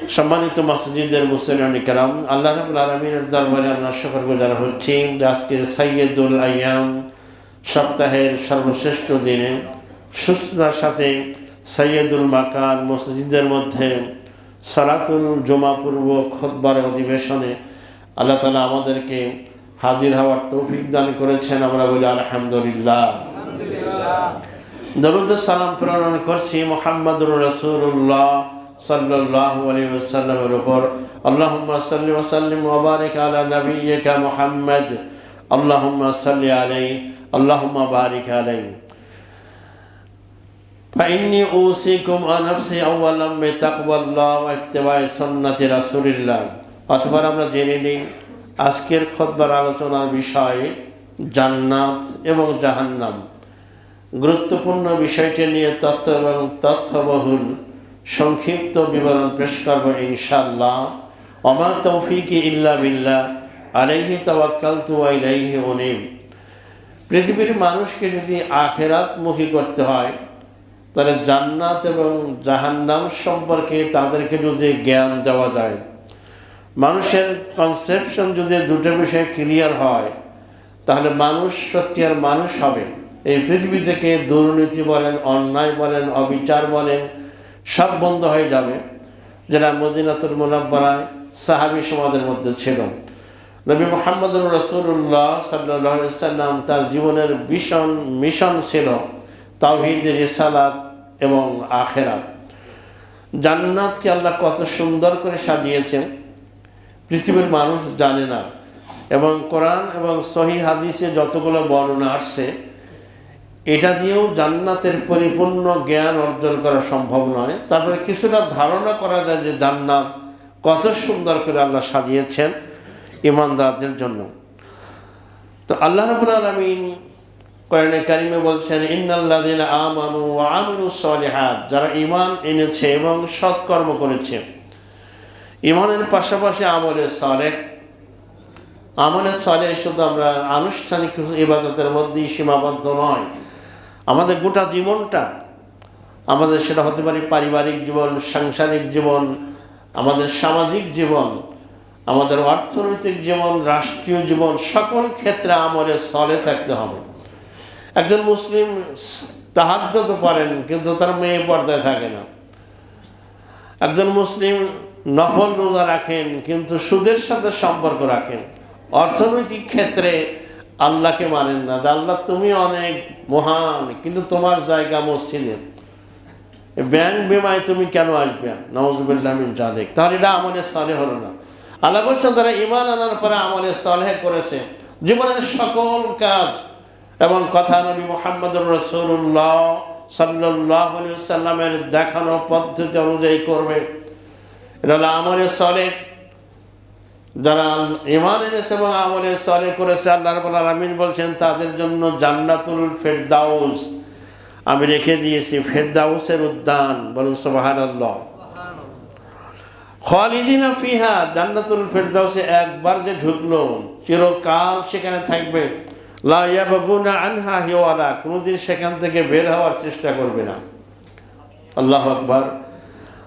সম্মানিত মসজিদের মুসলিম کرام, আল্লাহ রাব্বুল আলামিনের দরবারে আমরা শুকরগুজার হচ্ছি আজকে সাইয়্যিদুল আইয়াম, সপ্তাহের সর্বশ্রেষ্ঠ দিনে সুস্থতার সাথে সাইয়্যিদুল মাকান মসজিদের মধ্যে সালাতুল জুমা পূর্ব খুতবার অধিবেশনে আল্লাহ তাআলা আমাদেরকে হাজির হওয়ার তৌফিক দান করেছেন। আমরা বলি আলহামদুলিল্লাহ। দরুদ ও সালাম প্রেরণ করছি মুহাম্মদুর রাসূলুল্লাহ সাল্লাল্লাহু আলাইহি ওয়াসাল্লামের উপর। আল্লাহুম্মা সাল্লি ওয়া সাল্লিম ওয়া বারিক আলা নাবিয়্যিকা মুহাম্মদ। আল্লাহুম্মা সাল্লি আলাইহি আল্লাহুম্মা বারিক আলাইহি। ফাইন্নী উসিকুম ওয়া নাফসি আওয়ালাম বিতাকওয়াল্লাহ ওয়া ইত্তিবা'i সুন্নতি রাসূলিল্লাহ। অথবা আমরা জেনে নিই আজকের খুতবার আলোচনার বিষয় জান্নাত এবং জাহান্নাম। গুরুত্বপূর্ণ বিষয়টি নিয়ে তথ্য এবং তথ্যবহুল সংক্ষিপ্ত বিবরণ পেশ করব ইনশাআল্লাহ। ওমা তৌফিকি ইল্লা বিল্লাহ, আলাইহি তাওয়াক্কালতু ওয়া ইলাইহি উনীব। পৃথিবীর মানুষকে যদি আখিরাতমুখী করতে হয় তাহলে জান্নাত এবং জাহান্নাম সম্পর্কে তাদেরকে যদি জ্ঞান দেওয়া যায়, মানুষের কনসেপশন যদি দুটো বিষয় ক্লিয়ার হয়, তাহলে মানুষ সত্যি আর মানুষ হবে। এই পৃথিবী থেকে দুর্নীতি বলেন, অন্যায় বলেন, অবিচার বলেন, সব বন্ধ হয়ে যাবে, যারা মদিনাতুল মুনাওয়ারায় সাহাবী সমাজের মধ্যে ছিল। নবী মুহাম্মদুর রাসূলুল্লাহ সাল্লাল্লাহু আলাইহি ওয়াসাল্লাম তার জীবনের ভীষণ মিশন ছিল তাওহীদ, রিসালাত এবং আখিরাত। জান্নাতকে আল্লাহ কত সুন্দর করে সাজিয়েছেন পৃথিবীর মানুষ জানে না, এবং কোরআন এবং সহিহ হাদিসে যতগুলো বর্ণনা আসছে এটা দিয়েও জান্নাতের পরিপূর্ণ জ্ঞান অর্জন করা সম্ভব নয়। তারপরে কিছুটা ধারণা করা যায় যে জান্নাত কত সুন্দর করে আল্লাহ সাজিয়েছেন ঈমানদারদের জন্য। তো আল্লাহ রাব্বুল আলামিন কোরআনে কারিমে বলছেন, ইন্নাল্লাযীনা আমানু ওয়া আমিলুস সলিহাত, যারা ঈমান এনেছে এবং সৎকর্ম করেছে। ঈমানের পাশাপাশি আমলে সালেহ। আমলে সালেহ শুধু আমরা আনুষ্ঠানিক ইবাদতের মধ্যেই সীমাবদ্ধ নয়, আমাদের গোটা জীবনটা, আমাদের সেটা হতে পারে পারিবারিক জীবন, সাংসারিক জীবন, আমাদের সামাজিক জীবন, আমাদের অর্থনৈতিক জীবন, রাষ্ট্রীয় জীবন, সকল ক্ষেত্রে আমলে সালেহ থাকতে হবে। একজন মুসলিম তাহাজ্জুদ পড়েন কিন্তু তার মেয়ে পর্দায় থাকে না। একজন মুসলিম নফল রোজা রাখেন কিন্তু সুদের সাথে সম্পর্ক রাখেন। অর্থনৈতিক ক্ষেত্রে আল্লাহকে মানেন না, যে আল্লাহ তুমি অনেক মহান কিন্তু তোমার জায়গা মসজিদে, ব্যাংক বিমায় তুমি কেন আসবে? নাউযুবিল্লাহি মিন যালিক। তাহলে এটা আমলে সালেহ হলো না। আল্লাহ বলছেন তারা ঈমান আনার পরে আমলে সালেহ করেছে, জীবনের সকল কাজ এবং কথা নবী মুহাম্মদুর রাসূলুল্লাহ সাল্লাল্লাহু আলাইহি ওয়াসাল্লামের দেখানো পদ্ধতি অনুযায়ী করবে। এটা হলো আমলে সালেহ। যারা ঈমান এনেছে এবং আমলে সালেহ করেছে, আল্লাহ রাব্বুল আলামিন বলছেন তাদের জন্য জান্নাতুল ফেরদাউস আমি রেখে দিয়েছি, ফেরদাউসের উদ্যান। বলুন সুবহানাল্লাহ। খালিদিনা ফিহা, জান্নাতুল ফেরদাউসে একবার যে ঢুকলো চিরকাল সেখানে থাকবে। লা ইয়াবগুনা আনহা হিওয়ালা, কোনোদিন সেখান থেকে বের হওয়ার চেষ্টা করবে না। আল্লাহু আকবার।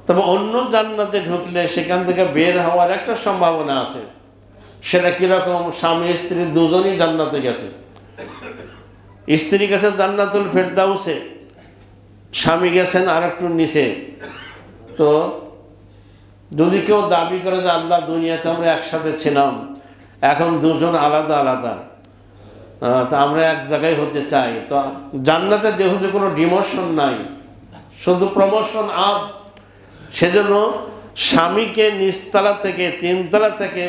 তবে অন্য জান্নাতে ঢুকলে সেখান থেকে বের হওয়ার একটা সম্ভাবনা আছে। সেটা কিরকম? স্বামী স্ত্রী দুজনই জান্নাতে গেছে, স্ত্রী গেছে জান্নাতুল ফেরদাউসে, স্বামী গেছেন আর একটু নিচে। তো যদি কেউ দাবি করে যে আল্লাহ দুনিয়াতে আমরা একসাথে ছিলাম, এখন দুজন আলাদা আলাদা, তা আমরা এক জায়গায় হতে চাই, তো জান্নাতে যেহেতু কোনো ডিমোশন নাই, শুধু প্রমোশন আপ, সেজন্য স্বামীকে নিচতলা থেকে, তিনতলা থেকে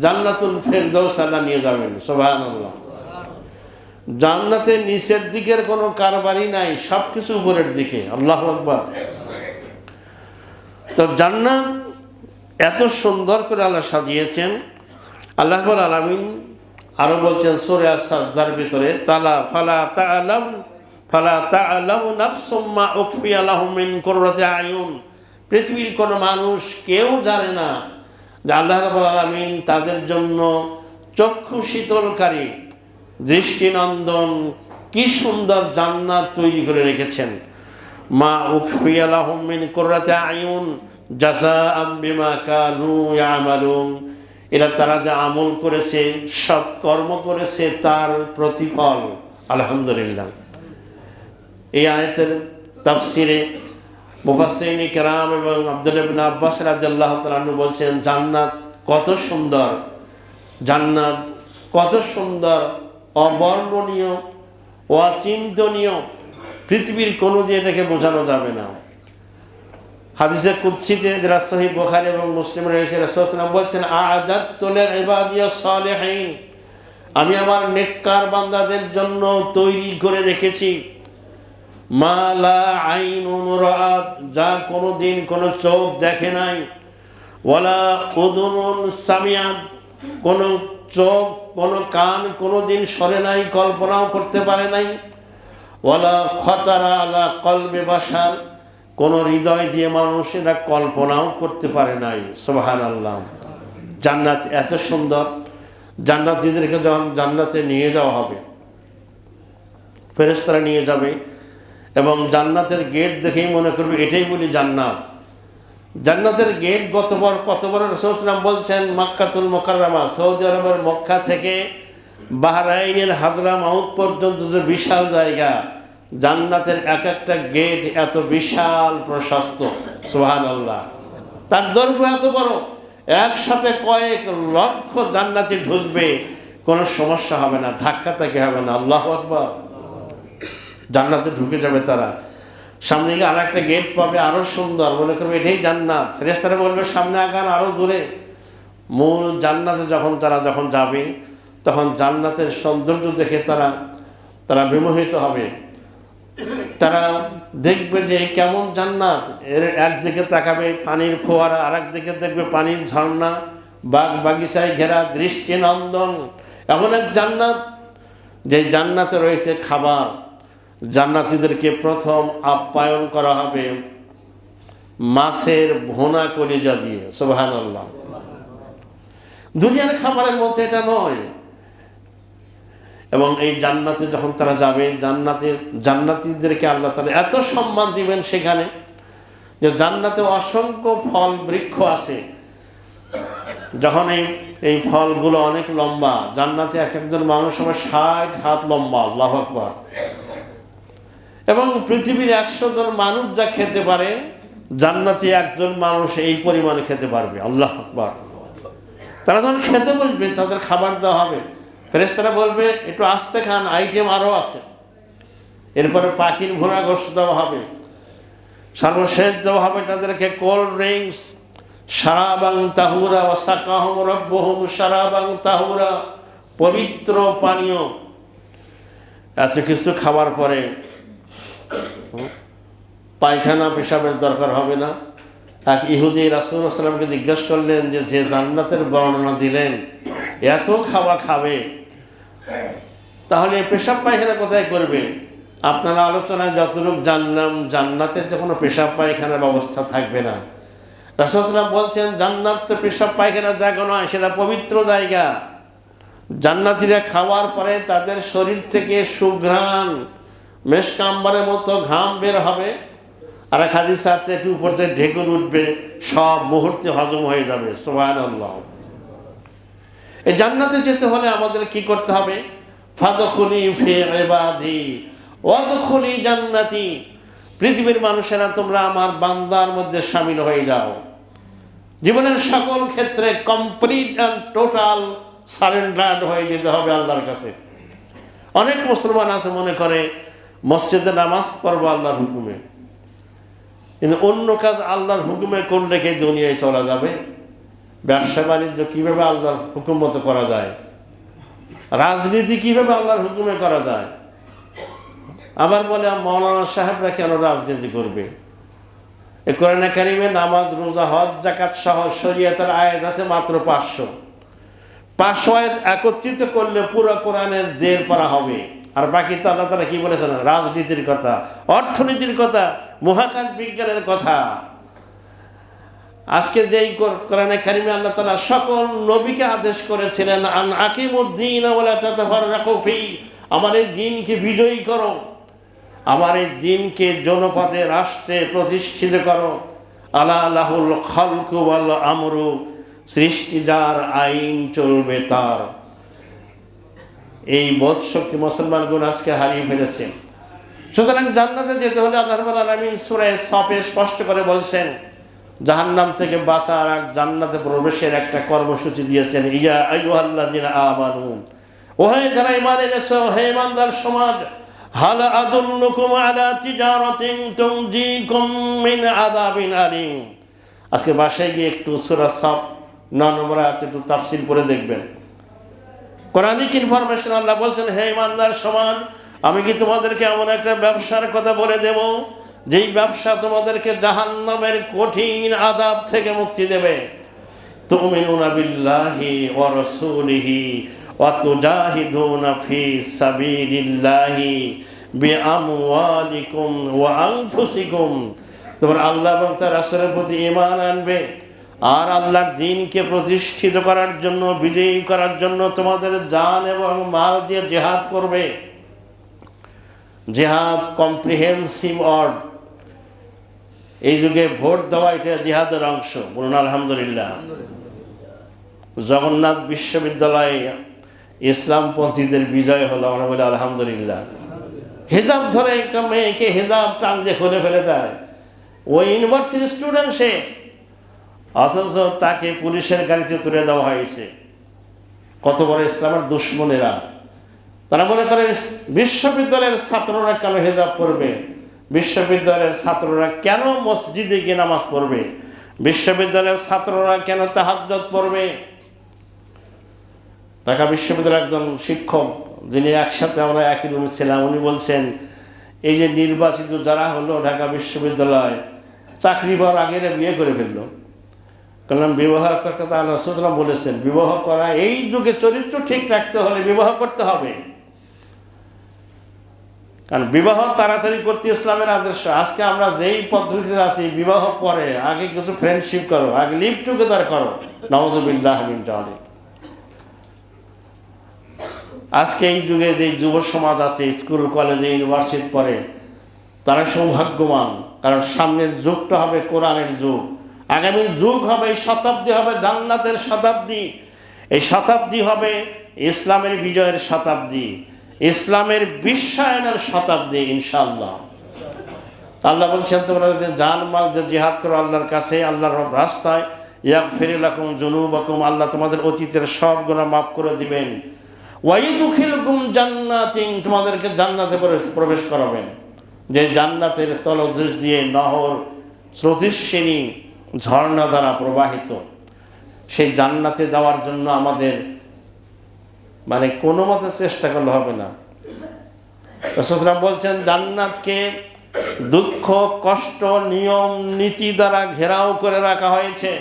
জান্নাতুল ফেরদাউস আল্লাহ নিয়ে যাবেন। সুবহানাল্লাহ। জান্নাতে নিচের দিকের কোনো কারবারই নাই, সবকিছু উপরের দিকে। আল্লাহু আকবার। তো জান্নাত এত সুন্দর করে আল্লাহ সাজিয়েছেন। আল্লাহ রাব্বুল আলামিন আরো বলছেন সূরা আস-সাজদার ভিতরে, তালা ফালা তা'লামু নাফসুম মা উখফিয়া লাহুম মিন কুররাতি আয়ুন। পৃথিবীর কোনো মানুষ কেউ জানে না যে আল্লাহ রাব্বুল আলামিন তাদের জন্য চক্ষু শীতলকারী, দৃষ্টিনন্দন কি সুন্দর জান্নাত তৈরি করে রেখেছেন। মা উখফিয়া লাহুম মিন কুররাতি আয়ুন, জাযাআম বিমা কানু ইয়ামালুন, এরা তারা যা আমল করেছে, সৎ কর্ম করেছে, তার প্রতিফল। আলহামদুলিল্লাহ। এই আয়াতের তাফসিরে মুফাসসিরিন কিরাম এবং আব্দুল্লাহ ইবনে আব্বাস রাদিয়াল্লাহু তাআলা আনহু বলছেন, জান্নাত কত সুন্দর, জান্নাত কত সুন্দর, অবর্ণনীয়, অচিন্তনীয়, পৃথিবীর কোনো দিয়ে এটাকে বোঝানো যাবে না। হাদিসে কুদসিতে যেটা সহিহ বুখারী এবং মুসলিম রয়েছে, রাসূল সাল্লাল্লাহু আলাইহি ওয়াসাল্লাম বলছেন, আ'আদাতু লিল-ইবাদিয়াস সালিহিন, আমি আমার নেককার বান্দাদের জন্য তৈরি করে রেখেছি মা লা আইনুন রাআত, যা কোনোদিন কোনো চোখ দেখে নাই, ওয়ালা উযুনুন সামিআত, কোনো চোখ কোনো কান কোনোদিন শোনে নাই, কল্পনাও করতে পারে নাই, ওয়ালা খাতারা আলা কলবি বাশার, কোন হৃদয় দিয়ে মানুষ এটা কল্পনাও করতে পারে নাই। সুবহানাল্লাহ। জান্নাত এত সুন্দর, জান্নাতীদেরকে যখন জান্নাতে নিয়ে যাওয়া হবে, ফেরেশতারা নিয়ে যাবে এবং জান্নাতের গেট দেখেই মনে করবে এটাই বলি জান্নাত। জান্নাতের গেট কত বড় রাসূল সাল্লাল্লাহু আলাইহি ওয়াসাল্লাম বলছেন, মক্কাতুল মুকাররমা, সৌদি আরবের মক্কা থেকে বাহরাইনের হাজরামাউত পর্যন্ত যে বিশাল জায়গা, জান্নাতের এক একটা গেট এত বিশাল প্রশস্ত। সুবহানাল্লাহ। তার দৈর্ঘ্য এত বড়, একসাথে কয়েক লক্ষ জান্নাতি ঢুকবে, কোনো সমস্যা হবে না, ধাক্কা থেকে হবে না। আল্লাহু আকবার। জান্নাতে ঢুকে যাবে তারা, সামনে গিয়ে আর একটা গেট পাবে আরো সুন্দর, মনে করবে এটাই জান্নাত। ফেরেশতারা বলবে সামনে আগান, আরো দূরে। মূল জান্নাতে যখন যাবে, তখন জান্নাতের সৌন্দর্য দেখে তারা বিমোহিত হবে। তারা দেখবে যে কেমন জান্নাত, এর একদিকে তাকাবে পানির ফোয়ারা, আর একদিকে দেখবে পানির ঝর্ণা, বাগ বাগিচায় ঘেরা দৃষ্টিনন্দন এমন এক জান্নাত, যে জান্নাতে রয়েছে খাবার। জান্নাতীদেরকে প্রথম আপ্যায়ন করা হবে মাছের ভুনা কলিজা দিয়ে। সুবহানাল্লাহ। দুনিয়ার খাবারের মতো এটা নয়। এবং এই জান্নাতে যখন তারা যাবে, জান্নাতীদেরকে আল্লাহ তাআলা এত সম্মান দিবেন সেখানে, যে জান্নাতে অসংখ্য ফল বৃক্ষ আছে। যখন এই ফলগুলো অনেক লম্বা, জান্নাতে এক একজন মানুষ হবে 60 হাত লম্বা। আল্লাহু আকবার। এবং পৃথিবীর 100 জন মানুষ যা খেতে পারে, জান্নাতে একজন মানুষ এই পরিমাণে খেতে পারবে। আল্লাহু আকবার। তারা যখন খেতে বসবে, তাদের খাবার দেওয়া হবে, ফেরেশতারা বলবে একটু আস্তে খান, আইটেম আরো আছে। এরপরে পাখির ভুনা গোশত দেওয়া হবে, সর্বশেষ দেওয়া হবে তাদেরকে কোল্ড ড্রিঙ্কস, শারাবাং তাহুরা ওয়া সাকাহুম রাব্বুহুম শারাবাং তাহুরা, পবিত্র পানীয়। এত কিছু খাবার পরে পায়খানা পেশাবের দরকার হবে না। এক ইহুদি রাসূলুল্লাহ সাল্লাল্লাহু আলাইহি ওয়াসাল্লামকে জিজ্ঞাসা করলেন যে জান্নাতের বর্ণনা দিলেন, এত খাবার খাবে, তাহলে পেশাব পায়খানা কোথায় করবে? আপনারা আলোচনায় যতটুকু জানলাম, জান্নাতের যে কোনো পেশাব পায়খানার ব্যবস্থা থাকবে না। রাসূলুল্লাহ সাল্লাল্লাহু আলাইহি ওয়াসাল্লাম বলছেন, জান্নাত তো পেশাব পায়খানার জায়গা নয়, সেটা পবিত্র জায়গা। জান্নাতীরা খাওয়ার পরে তাদের শরীর থেকে সুঘ্রাণ, মেশক আম্বরের মতো ঘাম বের হবে, আর এক হাদিস আছে একটু উপর থেকে ঢেকুর উঠবে, সব মুহূর্তে হজম হয়ে যাবে। সুবহানাল্লাহ। এই জান্নাতে যেতে হলে আমাদের কি করতে হবে? ফাদখুলি ফি ইবাদি ওয়াদখুলি জান্নাতি, পৃথিবীর মানুষেরা তোমরা আমার বান্দার মধ্যে শামিল হয়ে যাও। জীবনের সকল ক্ষেত্রে কমপ্লিট অ্যান্ড টোটাল সারেন্ডার্ড হয়ে যেতে হবে আল্লাহর কাছে। অনেক মুসলমান আছে মনে করে মসজিদে নামাজ পড়বো আল্লাহর হুকুমে, কিন্তু অন্য কাজ আল্লাহর হুকুমে করলে কি দুনিয়ায় চলা যাবে? ব্যবসা বাণিজ্য কিভাবে আল্লাহর হুকুম মতো করা যায়? রাজনীতি কিভাবে আল্লাহর হুকুমে করা যায়? আবার বলে মাওলানা সাহেবরা কেন রাজনীতি করবে? এই কোরআনে কারিমে নামাজ, রোজা, হজ, যাকাত সহ শরীয়তের আয়াত আছে মাত্র 500 আয়াত একত্রিত করলে পুরো কোরআনের দেড় পড়া হবে। আর বাকি তো আল্লাহ তাআলা কি বলেছেন? রাজনীতির কথা, অর্থনীতির কথা, মহাকাশ বিজ্ঞানের কথা। আজকে যেই কোরআনে কারিমে আল্লাহ তাআলা সকল নবীকে আদেশ করেছিলেন, আন আকিমুদ্দিন ওয়া লা তাতাফাররাকু ফি, আমার এই দ্বীনকে বিজয়ী করো, আমার এই দ্বীনকে জনপদে রাষ্ট্রে প্রতিষ্ঠিত করো, আলা লাহুল খালকু ওয়াল আমরু, সৃষ্টি যার, আইন চলবে তার। এই বোধ শক্তি মুসলমানগণ আজকে হারিয়ে ফেলেছে। সুতরাং জান্নাতে যেতে হলে আল্লাহ রাব্বুল আলামিন সূরা সফে স্পষ্ট করে বলছেন জাহান্নাম থেকে বাঁচার আর জান্নাতে প্রবেশের একটা কর্মসূচি দিয়েছেন। ইয়া আইয়ুহাল্লাযিনা আমানু, ওহে যারা ঈমান এনেছো, হে ঈমানদার সমাজ, হাল আদুল্লুকুম আলা তিজারাতিন তুনজিকুম মিন আযাবিন আলিম। আজকে বাসায় গিয়ে একটু সূরা সফ 9 নম্বর আয়াতে একটু তাফসীর পড়ে দেখবেন। কোরআনিক ইনফরমেশন আল্লাহ বলছেন, হে ঈমানদার সমাজ, আমি কি তোমাদেরকে এমন একটা ব্যবসার কথা বলে দেব যেই ব্যবসা তোমাদেরকে জাহান্নামের কঠিন আযাব থেকে মুক্তি দেবে। তুমিনুনা বিল্লাহি ওয়া রাসূলিহি ওয়া তুজাহিদুনা ফি সাবিলিল্লাহি বিআমওয়ালিকুম ওয়া আনফুসিকুম। তোমরা আল্লাহ এবং তার রাসূলের প্রতি ঈমান আনবে আর আল্লাহর দ্বীনকে প্রতিষ্ঠিত করার জন্য, বিজয়ী করার জন্য তোমাদের জান এবং মাল দিয়ে জিহাদ করবে। জিহাদ কম্প্রিহেন্সিভ ওয়ার্ড। এই যুগে ভোট দেওয়া এটা জিহাদের অংশ। বলুন আলহামদুলিল্লাহ। জগন্নাথ বিশ্ববিদ্যালয়ে ইসলামপন্থীদের বিজয় হলো, আমরা বলি আলহামদুলিল্লাহ। হিজাব ধরে একটা মেয়েকে হিজাব টান দিয়ে খুলে ফেলে দেয়, ওই ইউনিভার্সিটির স্টুডেন্ট সে, অথচ তাকে পুলিশের গাড়িতে তুলে দেওয়া হয়েছে। কত বড় ইসলামের দুশ্মনেরা! তারা মনে করে বিশ্ববিদ্যালয়ের ছাত্ররা কেন হিজাব পড়বে, বিশ্ববিদ্যালয়ের ছাত্ররা কেন মসজিদে গিয়ে নামাজ পড়বে, বিশ্ববিদ্যালয়ের ছাত্ররা কেন তাহাজ্জুদ পড়বে। ঢাকা বিশ্ববিদ্যালয়ের একজন শিক্ষক, যিনি একসাথে আমরা একই রুমে ছিলাম, উনি বলছেন এই যে নির্বাচিত যারা হলো ঢাকা বিশ্ববিদ্যালয়, চাকরি পাওয়ার আগে বিয়ে করে ফেললো। কারণ বিবাহ কথা আল্লাহ রাসূল বলেছেন, বিবাহ করা, এই যুগে চরিত্র ঠিক রাখতে হলে বিবাহ করতে হবে। কারণ বিবাহ তাড়াতাড়ি করতে ইসলামের আদর্শ। আজকে আমরা যেই পদ্ধতিতে আছি, বিবাহ পরে, আগে কিছু ফ্রেন্ডশিপ করো, আগে লিভ টুগেদার করো। নাউযুবিল্লাহ মিন যালিক। আজকে এই যুগে যে যুব সমাজ আছে, স্কুল কলেজে ইউনিভার্সিটি পড়ে, তারা সৌভাগ্যবান। কারণ সামনের যুগটা হবে কোরআনের যুগ, আগামী যুগ হবে, এই শতাব্দী হবে জান্নাতের শতাব্দী। এই শতাব্দী হবে ইসলামের বিজয়ের শতাব্দী, ইসলামের বিশ্বায়নের শতাব্দী ইনশাআল্লাহ। আল্লাহ বলছেন তোমরা যদি জান মাল দিয়ে জিহাদ করো আল্লাহর কাছে, আল্লাহর রাস্তায়, ইয়াগফির লাকুম যুনুবাকুম, আল্লাহ তোমাদের অতীতের সব গুনাহ মাফ করে দিবেন। ওয়া ইদখিলকুম জান্নাতিন, তোমাদেরকে জান্নাতে প্রবেশ করাবেন, যে জান্নাতের তলদেশ দিয়ে নহর, স্রোতস্বিনী ঝর্ণা দ্বারা প্রবাহিত। সেই জান্নাতে যাওয়ার জন্য আমাদের মানে কোনো মতে চেষ্টা করলে হবে না। রাসূল বলছেন জান্নাতকে দুঃখ, কষ্ট, নিয়ম নীতি দ্বারা ঘেরাও করে রাখা হয়েছে।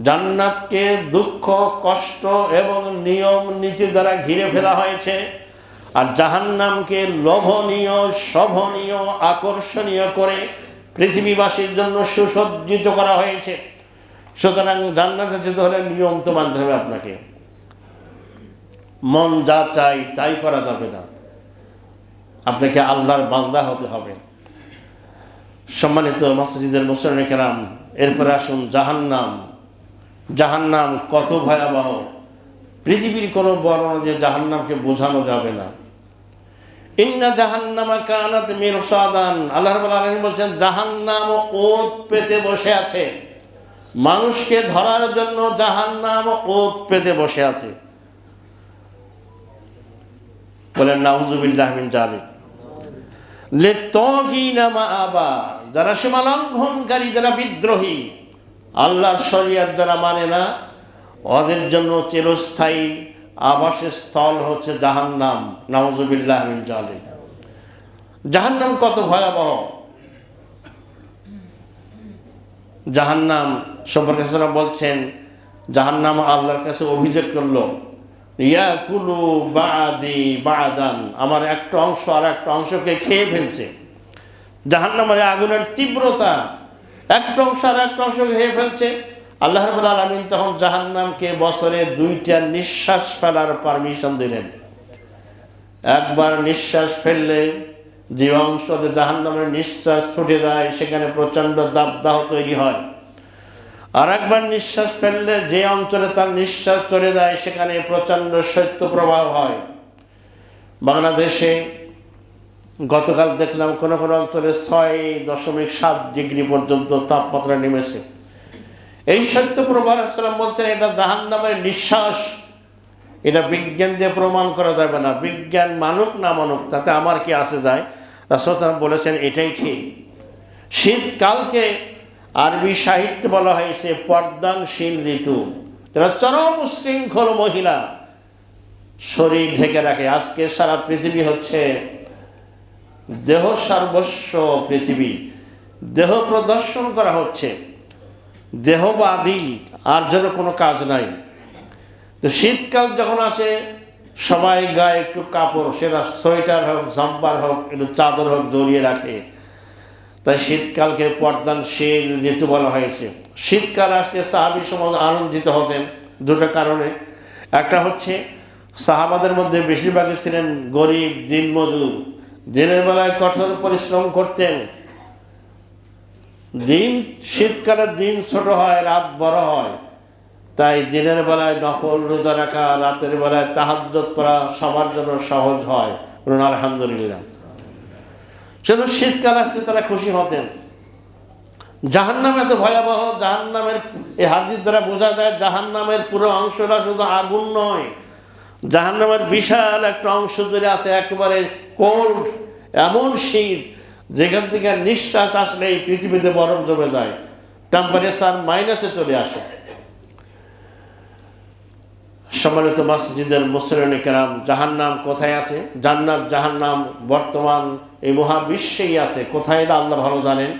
জান্নাতকে দুঃখ, কষ্ট এবং নিয়ম নীতি দ্বারা ঘিরে ফেলা হয়েছে। আর জাহান্নামকে লোভনীয়, শোভনীয়, আকর্ষণীয় করে পৃথিবীবাসীর জন্য সুসজ্জিত করা হয়েছে। সুতরাং জান্নাতে যেতে হলে নিয়ম তো মানতে হবে আপনাকে। মন যা চাই তাই করা যাবে না, আপনাকে আল্লাহর বান্দা হতে হবে। সম্মানিত মসজিদের মুসল্লিনে কেরাম, এরপরে আসুন জাহান্নাম। জাহান্নাম কত ভয়াবহ, পৃথিবীর কোনো বর্ণনা দিয়ে জাহান্নামকে বোঝানো যাবে না। ইন্না জাহান্নামা কানাত মিরসাদান, আল্লাহ রাব্বুল আলামিন বলছেন জাহান্নাম ওত পেতে বসে আছে। মানুষকে ধরার জন্য জাহান্নাম ওত পেতে বসে আছে। বলেন নাউযুবিল্লাহ মিন যালিক। লিত্তাগিনা মাআবা, যারা সীমা লঙ্ঘনকারী, যারা বিদ্রোহী, আল্লাহর শরিয়ত যারা মানে না, ওদের জন্য চিরস্থায়ী আবাসের স্থল হচ্ছে জাহান্নাম। নাউযুবিল্লাহ মিন যালিক। জাহান্নাম কত ভয়াবহ! জাহান্নাম সম্পর্কে রাসূল বলছেন, জাহান্নাম আল্লাহর কাছে অভিযোগ করলো, ইয়াকুলু বাদি বাদান, আমার একটা অংশ আর একটা অংশকে খেয়ে ফেলছে। জাহান্নামের আগুনের তীব্রতা, একটা অংশ আর একটা অংশকে খেয়ে ফেলছে। আল্লাহ রাব্বুল আলামিন তখন জাহান্নামকে বছরে 2টা নিঃশ্বাস ফেলার পারমিশন দিলেন। একবার নিঃশ্বাস ফেললে যে অঞ্চলে জাহান্নামের নিঃশ্বাস ছুটে যায় সেখানে প্রচণ্ড দাবদাহ তৈরি হয়। আর একবার নিঃশ্বাস ফেললে যে অঞ্চলে তার নিঃশ্বাস চলে যায় সেখানে প্রচণ্ড শৈত্যপ্রবাহ হয়। বাংলাদেশে গতকাল দেখলাম কোনো কোনো অঞ্চলে 6.7 ডিগ্রি পর্যন্ত তাপমাত্রা নেমেছে। এই শৈত্যপ্রবাহ রাসূলুল্লাহ বলছেন এটা জাহান্নামের নিঃশ্বাস। এটা বিজ্ঞান দিয়ে প্রমাণ করা যাবে না, বিজ্ঞান মানুক না মানুক তাতে আমার কি আসে যায়। রাসূলুল্লাহ বলেছেন এটাই ঠিক। শীতকালকে আরবি সাহিত্যে বলা হয়েছে পর্দানশীল ঋতু। এরা চরম উচ্ছৃঙ্খল মহিলা, শরীর ঢেকে রাখে। আজকে সারা পৃথিবী হচ্ছে দেহ সর্বস্ব পৃথিবী, দেহ প্রদর্শন করা হচ্ছে, দেহবাদী, আর যেন কোনো কাজ নাই। তো শীতকাল যখন আসে সবাই গায়ে একটু কাপড়, সেটা সোয়েটার হোক, জাম্পার হোক, একটু চাদর হোক জড়িয়ে রাখে। তাই শীতকালকে পর্দানশীল ঋতু বলা হয়েছে। শীতকাল আসলে সাহাবী সমাজ আনন্দিত হতেন দুটো কারণে। একটা হচ্ছে সাহাবাদের মধ্যে বেশিরভাগই ছিলেন গরিব দিনমজুর, দিনের বেলায় কঠোর পরিশ্রম করতেন। শীতকালের দিন ছোট হয়, রাত বড় হয়, তাই দিনের বেলায় নফল রোজা রাখা, রাতের বেলায় তাহাজ্জুদ পড়া সবার জন্য সহজ হয়। বলুন আলহামদুলিল্লাহ। সেজন্য শীতকাল আসলে তারা খুশি হতেন। জাহান্নাম এত ভয়াবহ, জাহান্নামের এই হাদিস দ্বারা বোঝা যায় জাহান্নামের পুরো অংশটা শুধু আগুন নয়, জাহান্নামের বিশাল একটা অংশ জুড়ে আছে একেবারে কোল্ড, এমন শীত যেখান থেকে নিঃশ্বাস আসলে এই পৃথিবীতে বরফ জমে যায়, টেম্পারেচার মাইনাসে চলে আসে। সম্মানিত মসজিদের মুসল্লিনে কেরাম, জাহান্নাম কোথায় আছে? জান্নাত জাহান্নাম বর্তমান এই মহাবিশ্বেই আছে। কোথায় এটা আল্লাহ ভালো জানেন।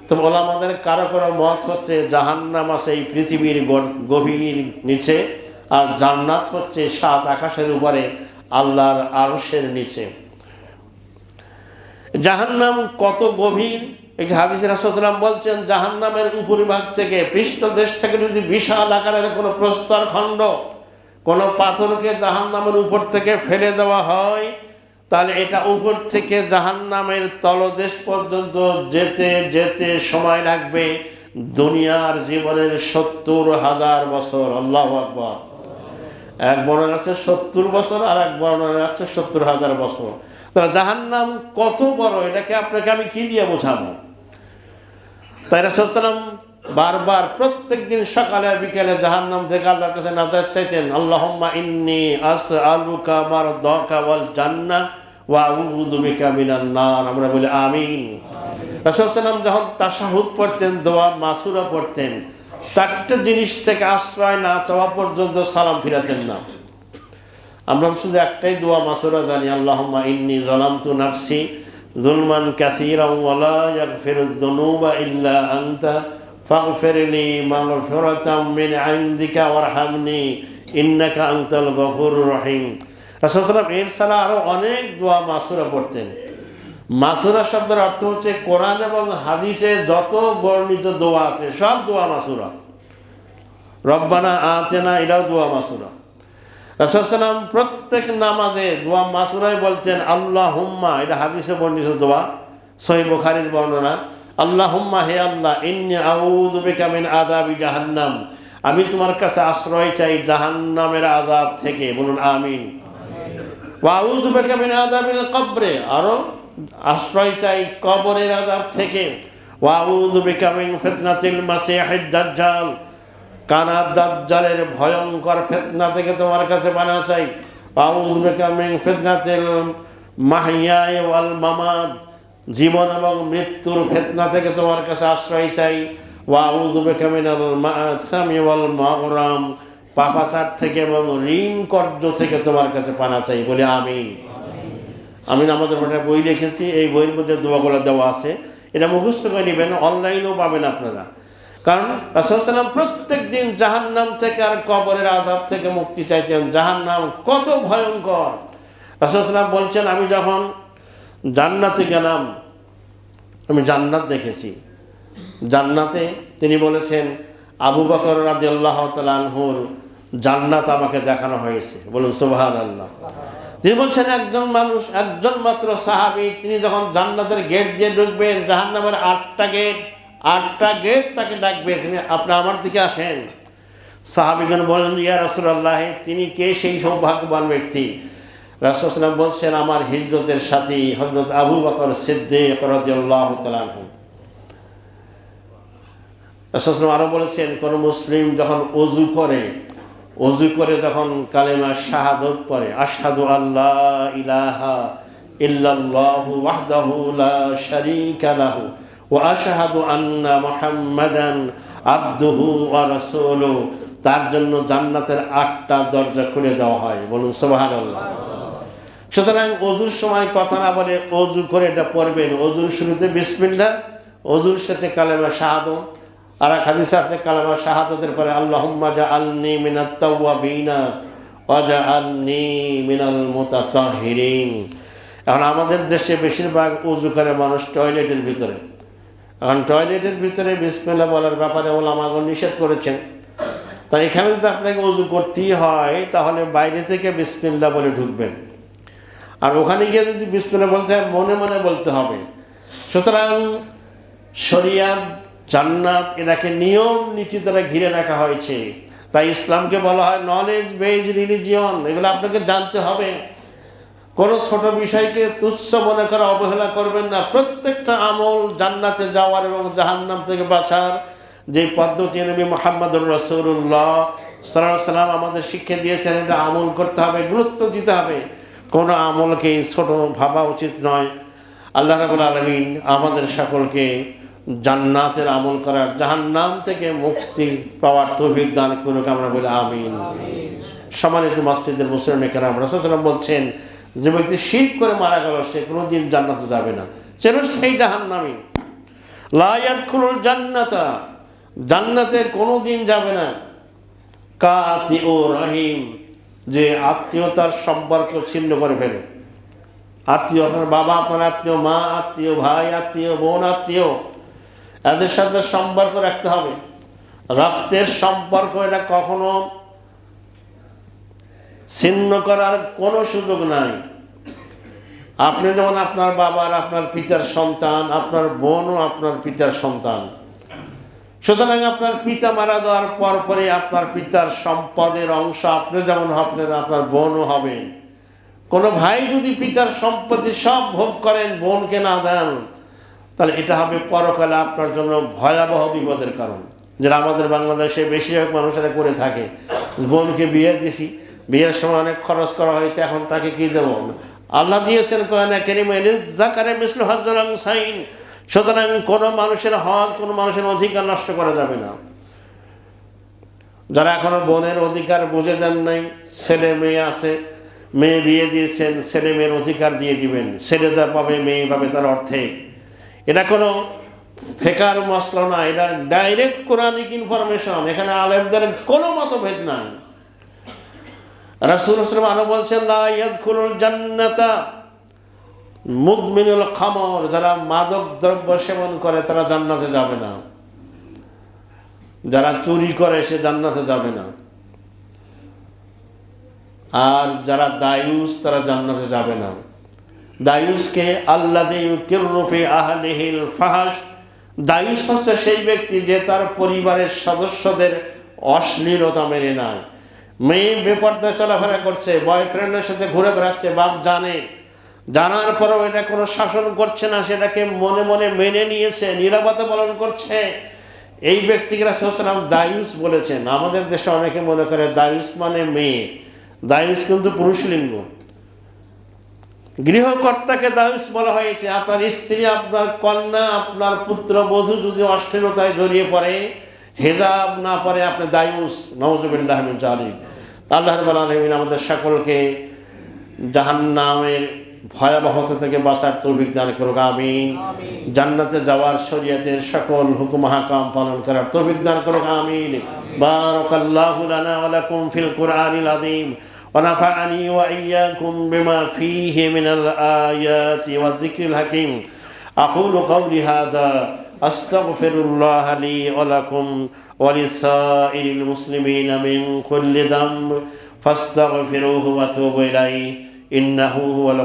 তো ওলামাদের কারো কারো মত হচ্ছে জাহান্নাম আছে এই পৃথিবীর গভীর নিচে, আর জান্নাত হচ্ছে 7 আকাশের উপরে আল্লাহর আরশের নিচে। জাহান্নাম কত গভীর, এই হাদিসে রাসূলুল্লাহ বলছেন জাহান্নামের উপরিভাগ থেকে, পৃষ্ঠদেশ থেকে যদি বিশাল আকারের কোনো প্রস্তর খণ্ড, কোনো পাথরকে জাহান্নামের উপর থেকে ফেলে দেওয়া হয়, তাহলে এটা উপর থেকে জাহান্নামের তলদেশ পর্যন্ত যেতে যেতে সময় লাগবে দুনিয়ার জীবনের 70,000 বছর। আল্লাহু আকবার। এক বর্ণনা আছে 70 বছর, আর এক বর্ণনা আছে 70,000 বছর। তাহলে জাহান্নাম কত বড়, এটাকে আপনাকে আমি কি দিয়ে বোঝাবো? তাই রাসূলুল্লাহ বারবার প্রত্যেক দিন সকালে বিকেলে জাহান্নাম থেকে আল্লাহর কাছে নাজাত চাইতেন। আল্লাহুম্মা ইন্নী আসআলুকা মারদাকা ওয়াল জান্নাহ ওয়া আউযু বিকা মিনান নার। আমরা বলি আমিন। রাসূলুল্লাহ যখন তাশাহুদ পড়তেন, দোয়া মাসুরা পড়তেন, 4টে জিনিস থেকে আশ্রয় না চাওয়া পর্যন্ত সালাম ফিরাতেন না। আমরা শুধু একটাই দোয়া মাসুরা জানি, আল্লাহুম্মা ইন্নী যালামতু নাফসি যুলমান কাসীরান ওয়া লা ইয়াগফিরুয যুনুবা ইল্লা আনতা ফাগফিরলি মাগফিরাতাম মিন ইনদিকা ওয়ারহামনি ইন্নাকা আনতাল গফুরুর রহিম। রাসূলুল্লাহ এর ছাড়া আরো অনেক দোয়া মাসুরা পড়তেন। মাসুরা শব্দের অর্থ হচ্ছে কোরআন এবং হাদিসে যত বর্ণিত দোয়া আছে সব দোয়া মাসুরা। রব্বানা আতিনা, এটাও দোয়া মাসুরা। রাসূলুল্লাহ প্রত্যেক নামাজে দোয়া মাসুরাই বলতেন আল্লাহুম্মা, এটা হাদিসে বর্ণিত দোয়া, সহিহ বুখারীর বর্ণনা। আল্লাহুম্মা, হে আল্লাহ, ইন্নী আউযু বিকা মিন আযাবি জাহান্নাম, আমি তোমার কাছে আশ্রয় চাই জাহান্নামের আযাব থেকে। বলুন আমিন। ওয়া আউযু বিকা মিন আযাবিল কবরে, আরো আশ্রয় চাই কবরের আযাব থেকে। ওয়া আউযু বিকা মিন ফিতনাতিল মাসিহিদ দাজ্জাল, কানা দাজ্জালের ভয়ঙ্কর ফিতনা থেকে তোমার কাছে পানাহ চাই। ওয়া আউযু বিকা মিন ফিতনাতিল মাহইয়া ওয়াল মামাত, জীবন এবং মৃত্যুর ফিতনা থেকে তোমার কাছে আশ্রয় চাই। ওয়া আউযু বিকা মিনাল মাআসামি ওয়াল মাগরাম, পাপাচার থেকে এবং ঋণ কর্য থেকে তোমার কাছে পানাহ চাই। বলি আমিন। আমি আমাদের একটা বই লিখেছি, এই বইয়ের মধ্যে দোয়াগুলো দেওয়া আছে, এটা মুখস্থ করে নেবেন, অনলাইনেও পাবেন আপনারা। কারণ রাসূলুল্লাহ প্রত্যেক দিন জাহান্নাম থেকে আর কবরের আযাব থেকে মুক্তি চাইতেন। জাহান্নাম কত ভয়ঙ্কর। রাসূলুল্লাহ বলছেন আমি যখন জান্নাতে গেলাম, আমি জান্নাত দেখেছি। জান্নাতে তিনি বলেছেন আবু বকর রাদিয়াল্লাহু তাআলা আনহুর জান্নাত আমাকে দেখানো হয়েছে। বলুন সুবহানাল্লাহ। তিনি বলছেন একজন মানুষ, একজন মাত্র সাহাবী, তিনি যখন জান্নাতের গেট দিয়ে ঢুকবেন, জাহান্নামের 8টা গেট তাকে ডাকবে, তিনি আপনি আমার দিকে আসেন। সাহাবীগণ বলেন, ইয়া রাসূলুল্লাহ, তিনি কে সেই সৌভাগ্যবান ব্যক্তি? রাসূল সাল্লাল্লাহু আলাইহি ওয়াসাল্লাম বলছেন, আমার হিজরতের সাথী হযরত আবু বকর সিদ্দিক রাদিয়াল্লাহু তাআলা আনহু। রাসূল সাল্লাল্লাহু আলাইহি ওয়াসাল্লাম আরো বলেছেন, কোন মুসলিম যখন অজু করে যখন কালেমা শাহাদাত পড়ে, আশহাদু আল্লা ইলাহা ইল্লাল্লাহু ওয়াহদাহু লা শারীকা লাহু ওয়া আশহাদু আন্না মুহাম্মাদান আবদুহু ওয়া রাসূলুহু, তার জন্য জান্নাতের 8টা দরজা খুলে দেওয়া হয়। বলুন সুবহানাল্লাহ। সুতরাং ওযুর সময় কথা না বলে ওযু করে এটা পড়বেন। ওযুর শুরুতে বিসমিল্লাহ, ওযুর শেষে কালেমা শাহাদাত। আর এক হাদিসে আছে কালেমা শাহাদাতের পরে আল্লাহুম্মা জাআলনি মিনাত তাওয়াবিনা ওয়া জাআলনি মিনাল মুতাতাহহিরিন। এখন আমাদের দেশে বেশিরভাগ ওযু করে মানুষ টয়লেটের ভিতরে। এখন টয়লেটের ভিতরে বিসমিল্লাহ বলার ব্যাপারে ওলামাগণ নিষেধ করেছেন। তাই এখানে যদি আপনাকে ওযু করতেই হয়, তাহলে বাইরে থেকে বিসমিল্লাহ বলে ঢুকবেন। আর ওখানে গিয়ে যদি বিসমিল্লাহ বলতে হয়, মনে মনে বলতে হবে। সুতরাং শরিয়াত, জান্নাত, এটাকে নিয়ম নীতি দ্বারা ঘিরে রাখা হয়েছে। তাই ইসলামকে বলা হয় নলেজ বেজ রিলিজিয়ন। এগুলো আপনাকে জানতে হবে। কোনো ছোট বিষয়কে তুচ্ছ মনে করা, অবহেলা করবেন না। প্রত্যেকটা আমল জান্নাতে যাওয়ার এবং জাহান্নাম থেকে বাঁচার যে পদ্ধতি নবী মুহাম্মদুর রাসূলুল্লাহ সাল্লাল্লাহু আলাইহি ওয়াসাল্লাম আমাদের শিক্ষা দিয়েছেন, এটা আমল করতে হবে, গুরুত্ব দিতে হবে। কোনো আমলকে ছোট ভাবা উচিত নয়। আল্লাহ রাব্বুল আলামিন আমাদের সকলকে জান্নাতের আমল করার, জাহান্নাম থেকে মুক্তি পাওয়ার তৌফিক দান করুক, আমরা বলি আমিন। সম্মানিত মসজিদের মুসলিম কেরাম, রাসূল সাল্লাল্লাহু আলাইহি ওয়াসাল্লাম বলছেন, যে ব্যক্তি শিরক করে মারা গেল, সে কোনোদিন জান্নাতে যাবে না, সেই জাহান্নামী। লা ইয়াদখুলুল জান্নাতা, জান্নাতে কোনোদিন যাবে না। কাতিউর রহিম, যে আত্মীয়তার সম্পর্ক ছিন্ন করে ফেলে। আত্মীয়, আপনার বাবা আপনার আত্মীয়, মা আত্মীয়, ভাই আত্মীয়, বোন আত্মীয়, এদের সাথে সম্পর্ক রাখতে হবে। রক্তের সম্পর্ক, এটা কখনো ছিন্ন করার কোনো সুযোগ নাই। আপনি যেমন আপনার বাবার, আপনার পিতার সন্তান, আপনার বোনও আপনার পিতার সন্তান। সুতরাং আপনার পিতা মারা যাওয়ার পরে আপনার পিতার সম্পদের অংশ আপনি যেমন হবেন, আপনার বোনও হবেন। কোনো ভাই যদি পিতার সম্পত্তি সব ভোগ করেন, বোনকে না দেন, তাহলে এটা হবে পরকালে আপনার জন্য ভয়াবহ বিপদের কারণ। যেটা আমাদের বাংলাদেশে বেশিরভাগ মানুষেরা করে থাকে। বোনকে বিয়ে দিছি, বিয়ের সময় অনেক খরচ করা হয়েছে, এখন তাকে কি দেব? আল্লাহ দিয়েছেন কোরআনে কারীমে, যাকারে মিসলু হাজ্জিল উনসাইন। সুতরাং কোনো মানুষের হক, কোনো মানুষের অধিকার নষ্ট করা যাবে না। যারা এখনো বোনের অধিকার বুঝে দেন নাই, ছেলে মেয়ে আছে, মেয়ে বিয়ে দিয়েছেন, ছেলে মেয়ের অধিকার দিয়ে দিবেন। ছেলে যা পাবে মেয়ে পাবে তার অর্থে। এটা কোনো ফেকার মসলা না, এটা ডাইরেক্ট কোরআনিক ইনফরমেশন। এখানে আলেমদের কোনো মতভেদ নাই। রাসূলুল্লাহ সাল্লাল্লাহু আলাইহি ওয়াসাল্লাম আরো বলছেন, লা ইয়াদখুলুল জান্নাতা মুদমিনুল খামর, যারা মাদক দ্রব্য সেবন করে তারা জান্নাতে যাবে না। যারা চুরি করে সে জান্নাতে যাবে না। আর যারা দায়ুস তারা জান্নাতে যাবে না। দায়ুসকে আল্লাযী ইউকিররু ফি আহলিহিল ফাহাশ, দায়ুস হচ্ছে সেই ব্যক্তি যে তার পরিবারের সদস্যদের অশ্লীলতা মেনে নেয়। মেয়ে বেপর্দায় চলাফেরা করছে, বয়ফ্রেন্ডের সাথে ঘুরে বেড়াচ্ছে, বাপ জানার পরেও এটা কোনো শাসন করছে না, সেটাকে মনে মনে মেনে নিয়েছে, নীরবতা পালন করছে, এই ব্যক্তিকে রাসূল সাল্লাল্লাহু আলাইহি ওয়াসাল্লাম দায়ুস বলেছেন। আমাদের দেশে অনেকে মনে করে দায়ুস মানে মেয়ে। দায়ুস কিন্তু পুরুষলিঙ্গ। গৃহকর্তাকে দায়ুস বলা হয়েছে। আপনার স্ত্রী, আপনার কন্যা, আপনার পুত্র বধূ যদি অশ্লীলতায় জড়িয়ে পড়ে, হেজাব না পরে, আপনি দায়ুস। নাউযুবিল্লাহি মিন যালিক। আল্লাহ রাব্বুল আলামিন আমাদের সকলকে জাহান্নামের ভয়াবহতা থেকে বাঁচার তৌফিক দান করুক, আমিন। জান্নাতে যাওয়ার শরীয়তের সকল হুকুম আহকাম পালন করার তৌফিক দান করুক, আমিন। বারাকাল্লাহু লানা ওয়া লাকুম ফিল কুরআনিল আযীম ওয়া নাফা'আনি ওয়া ইয়্যাকুম বিমা ফীহি মিনাল আয়াতি ওয়াজ যিকরিল হাকীম। আকুলু কাওলি হাযা আস্তাগফিরুল্লাহ লি ওয়া লাকুম ওয়া লিসাইরিল মুসলিমিনা মিন কুল্লি যামব ফাস্তাগফিরুহু ওয়া তুবু ইলাইহি ইন্নাহু হুয়াল